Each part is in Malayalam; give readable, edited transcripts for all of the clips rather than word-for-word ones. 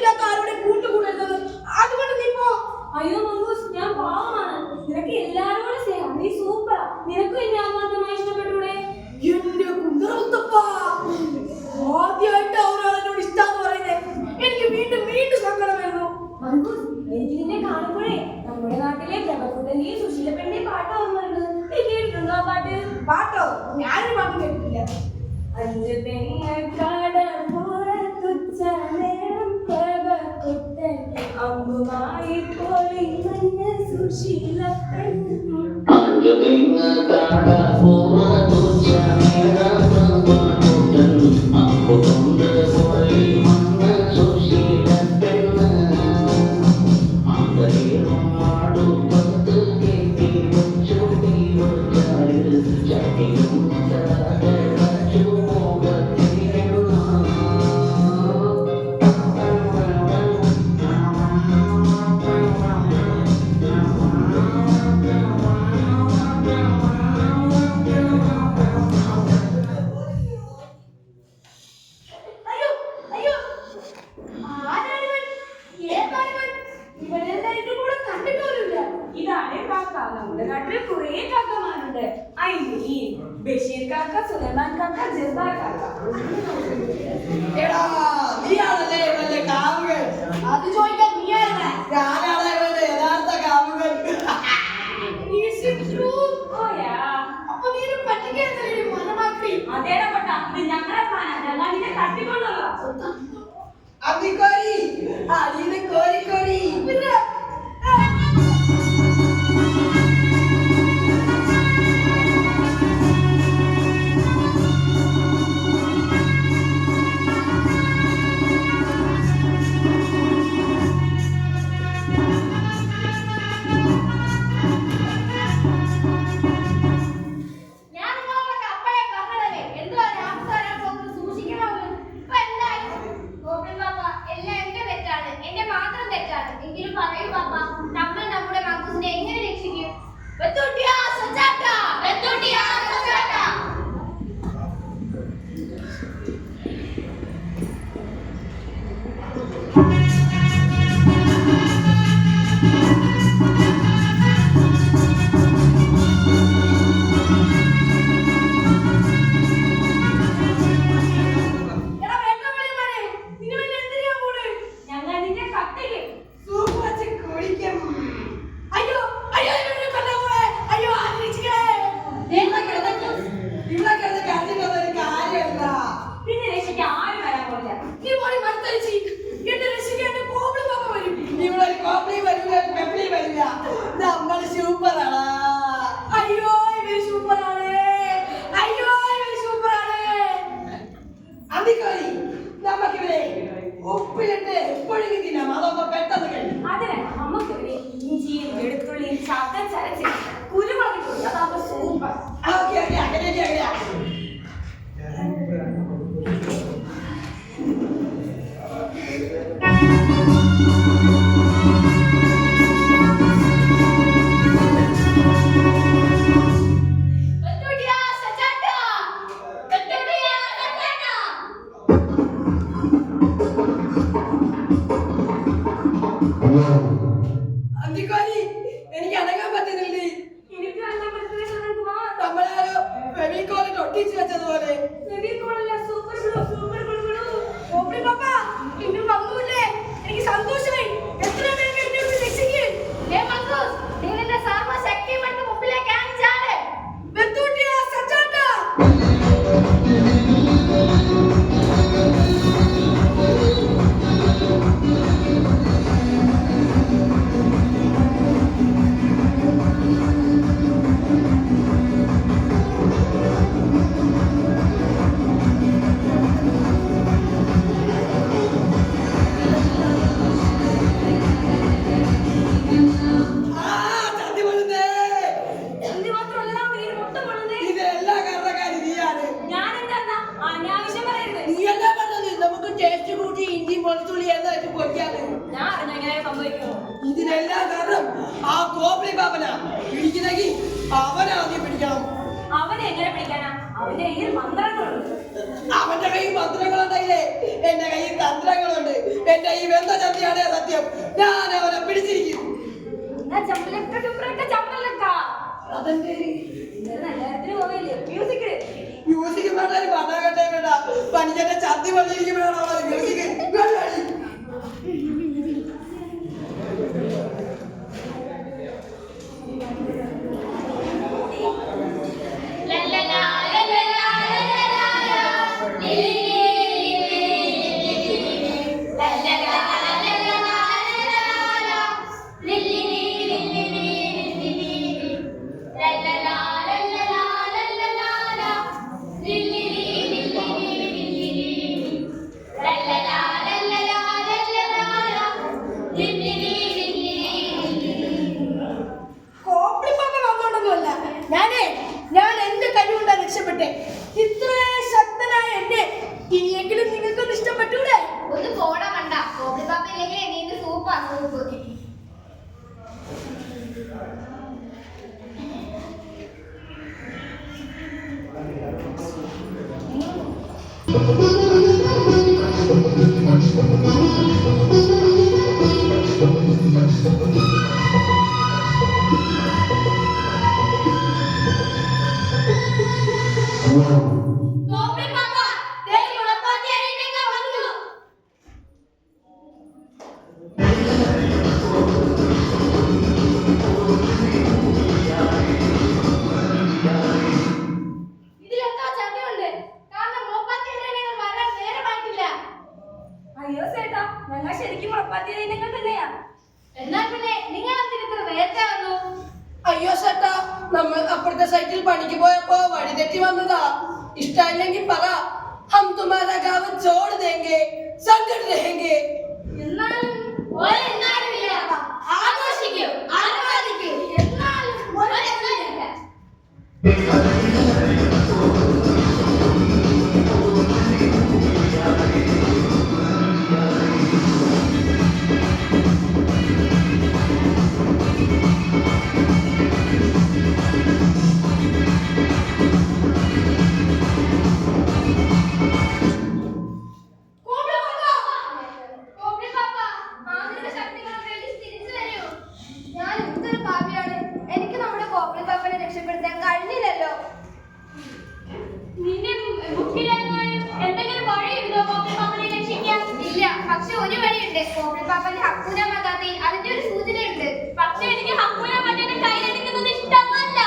ഇഷ്ടമില്ലാത്ത ആരോടെ കൂട്ടുകൂടരുത്. അതുകൊണ്ട് നീ പോ. അയ്യോ മങ്കൂസ്, ഞാൻ പാവമാണ്. നിനക്ക് എല്ലാവരോടും സ്നേഹം. നീ സൂപ്പറാ. നിനക്കും എന്നെ ആത്മാർത്ഥമായി ഇഷ്ടപ്പെട്ടൂടെ? എന്റെ കുന്തറമുത്തപ്പാ, ആദ്യമായിട്ട് ഒരാളെന്നോട് ഇഷ്ടാന്ന് പറയുന്നേ. എനിക്ക് വീണ്ടും വീണ്ടും സങ്കടം വരുന്നു. മങ്കൂസ്, എനിക്ക് നിന്നെ കാണുമ്പോഴേ നമ്മുടെ നാട്ടിലെ പ്രഭക്കുട്ടന്റെയും സുശീലപ്പെണ്ണന്റെയും പാട്ട് ഓർമ്മ വരുന്നത്. നീ കേട്ടിട്ടുണ്ടോ ആ പാട്ട്? പാട്ടോ? ഞാനൊരു പാട്ട് കേട്ടിട്ടില്ല. അഞ്ച് തെങ്ങക്കാടപ്പുറത്തുച്ച നേരം പ്രഭക്കുട്ടൻ അമ്പുമായി പോയി മഞ്ഞ സുശീലപ്പെണ്ണ്. നമ്മുടെ നാട്ടിൽ കുറേ കാക്കമാരുണ്ട്. ബഷീർ കാക്ക, സുലൈമാൻ കാക്ക, ജബ്ബാർ കാക്ക. അത് ചോദിക്കാൻ നീയാണ്. ഞാനാണ് ഇവരുടെ യഥാർത്ഥ കാമുകൻ. അപ്പൊ നീ പറ്റിക്കാൻ മനമാക്കി. അതേടെ പൊട്ട, ഇത് ഞങ്ങളുടെ പ്ലാനാണ്. ഞങ്ങൾ നിന്നെ തട്ടിക്കൊണ്ടുള്ള അമ്മിക്കോരി, അലീന കോരി കോരി. നമ്മൾ സൂപ്പറാണ്. അയ്യോ ഇവര് സൂപ്പറാണ്. അയ്യോ ഇവര് സൂപ്പറാണ്. അമ്മിക്കോരി, നമുക്കിവരെ ഉപ്പിലിട്ട് പുഴുങ്ങി തിന്നാം. അതൊക്കെ പെട്ടെന്ന് കഴിയും. അതിന് നമുക്കിവരെ ഇഞ്ചിയും വെളുത്തുള്ളിയും ശബ്ദം ചരച്ച് കുരുമുളകിട്ടുണ്ട്. അതാകുമ്പോ സൂപ്പർ. ഓക്കെ ഓക്കെ, അങ്ങനെ അങ്ങനെ. അന്തിക്കോരി, എനിക്ക് അടങ്ങാൻ പറ്റുന്നില്ല. എനിക്ക് നല്ല പറ്റുന്ന നമ്മളാരോ ഫെവിക്കോളിൽ ഒട്ടിച്ചു വെച്ചതുപോലെ. Super glue, super glue. ഓപ്പി പാപ്പ, ഇന്ന് വന്നൂല്ലേ? എനിക്ക് സന്തോഷമായി. എത്ര പേർക്ക് എന്നെ ഒന്ന് രക്ഷിക്ക്. മങ്കൂസ്, നീ നിന്റെ സർവ്വശക്തിയും മുമ്പിലേക്ക് അണിച്ചാട്. ബെത്തൂട്ടിയാ സച്ചാട്ടാ. ഇതിനെല്ലാം കാരണം ആ കോപ്പി പാപ്പനാ. പിടിക്കുന്നെങ്കിൽ അവനെ ആദ്യം പിടിക്കണം. അവനെ എങ്ങനെ പിടിക്കാനാ? അവന്റെ കയ്യിൽ മന്ത്രങ്ങളുണ്ട്. അവന്റെ കയ്യിൽ മന്ത്രങ്ങളുണ്ടെങ്കിലേ എന്റെ കയ്യിൽ തന്ത്രങ്ങളുണ്ട്. എന്റെ ഈ എന്താ ചന്തിയാണേ സത്യം, ഞാൻ അവനെ പിടിച്ചിരിക്കും. എന്നാ ചമ്പലൊക്കെ ചമ്പലക്ക. അതെന്റെ ഇന്നലെ നല്ല കാര്യത്തിന് പോവില്ലേ മ്യൂസിക് മ്യൂസിക് വേണ്ട, പണ്ടാകട്ടെ വേണ്ട, പനിച്ചെന്നെ ചന്തി പള്ളിയിരിക്കും വേണം മ്യൂസിക്. ഞാൻ എന്റെ കഴിവുകൊണ്ടാണ് രക്ഷപ്പെട്ടെ. ഇത്ര ശക്തനായ എന്നെ ഇനിയെങ്കിലും നിങ്ങൾക്കൊന്ന് ഇഷ്ടപ്പെട്ടൂടെ? ഒന്ന് പോടാ കണ്ട കോപ്പി പാപ്പയിലേക്ക് നീ സൂപ്പാ സൂപ്പ്. അയ്യോ ചേട്ടാ, ഞങ്ങൾ ശരിക്കും മുളപ്പാത്തിയതിനങ്ങൾ തന്നെയാ. എന്നാൽ പിന്നെ നിങ്ങൾ എന്തിനിത്ര നേരത്തെ വന്നു? അയ്യോ ചേട്ടാ, നമ്മൾ അപ്പുറത്തെ സൈറ്റിൽ പണിക്ക് പോയപ്പോ വഴി തെറ്റി വന്നതാ. ഇഷ്ടമില്ലെങ്കിൽ പറ, ഹം തുമാരാ ഗാവ് ചോട് ദേംഗെ, സംഗട് രഹേംഗെ. എന്നാലും ഒരെന്നാലുമില്ല, ആഘോഷിക്കൂ, ആഹ്ലാദിക്കൂ, എന്നാലും ഒരെന്നാലുമില്ല. പക്ഷെ ഒരു വഴിയുണ്ട്. കോപ്പി പാപ്പന്റെ ഹക്കൂന മതാത്തിൽ അതിന്റെ ഒരു സൂചനയുണ്ട്. പക്ഷെ എനിക്ക് ഹക്കൂന മറ്റേ കയ്യിലെടുക്കുന്നത് ഇഷ്ടമല്ല.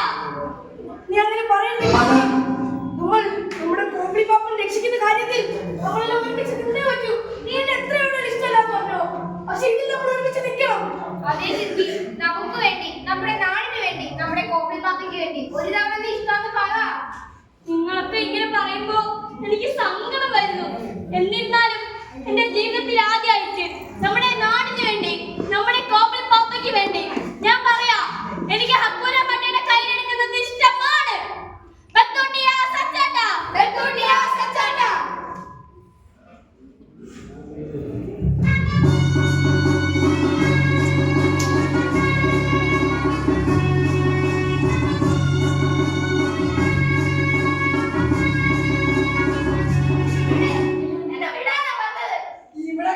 നീ അങ്ങനെ പറയണ്ടേ? നമ്മൾ നമ്മുടെ കോപ്പി പാപ്പൻ രക്ഷിക്കുന്ന കാര്യത്തിൽ നമ്മളെല്ലാം ഒരുമിച്ച് നിന്നേ പറ്റൂ. നീ എന്നെ എത്രയോടെ ഇഷ്ടമല്ലാന്ന് പറഞ്ഞോ, പക്ഷെ ഇതിൽ നമ്മൾ ഒരുമിച്ച് നിൽക്കണം. അതേ സിദ്ധി, നമുക്ക് വേണ്ടി, നമ്മുടെ നാടിന് വേണ്ടി, നമ്മുടെ കോപ്പി പാപ്പയ്ക്ക് വേണ്ടി ഒരു തവണ നീ ഇഷ്ടമെന്ന് പറ. നിങ്ങളൊക്കെ ഇങ്ങനെ പറയുമ്പോ എനിക്ക് സങ്കടം വരുന്നു. എന്നിരുന്നാലും എന്റെ ജീവിതത്തിൽ ആദ്യമായിട്ട് നമ്മുടെ നാടിന് വേണ്ടി, നമ്മുടെ കോപ്പി പാപ്പയ്ക്ക് വേണ്ടി ഞാൻ പറയാം, എനിക്ക് ഹക്കൂന മറ്റേ കയ്യിലെടുക്കുന്നത് ഇഷ്ടമാണ്. ബത്തൂട്ടിയാ സച്ചാട്ടാ, ബത്തൂട്ടിയാ സച്ചാട്ടാ. ഇവിടെ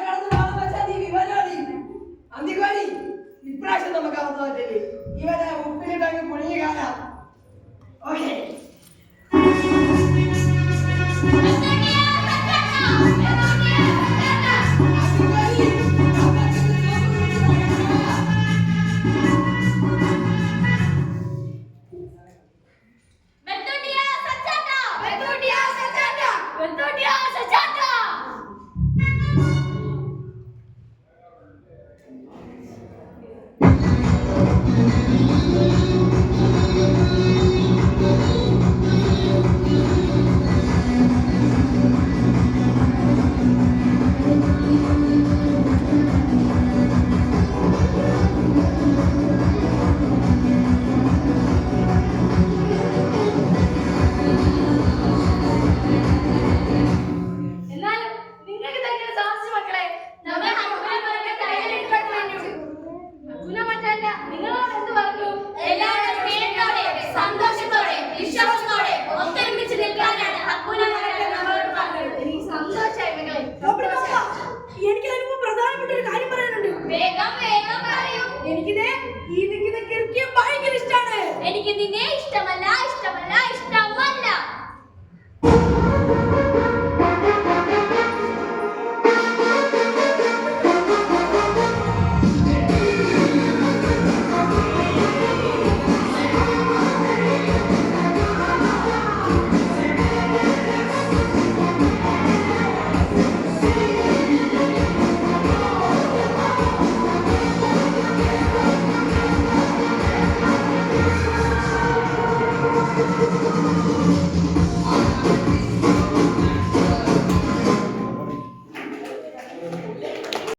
എനിക്കിത് ഈ നിൽക്കുന്ന കിറുക്കിയെ ഭയങ്കര ഇഷ്ടമാണ്. എനിക്ക് നിന്നെ ഇഷ്ടമല്ല ഇഷ്ടമല്ല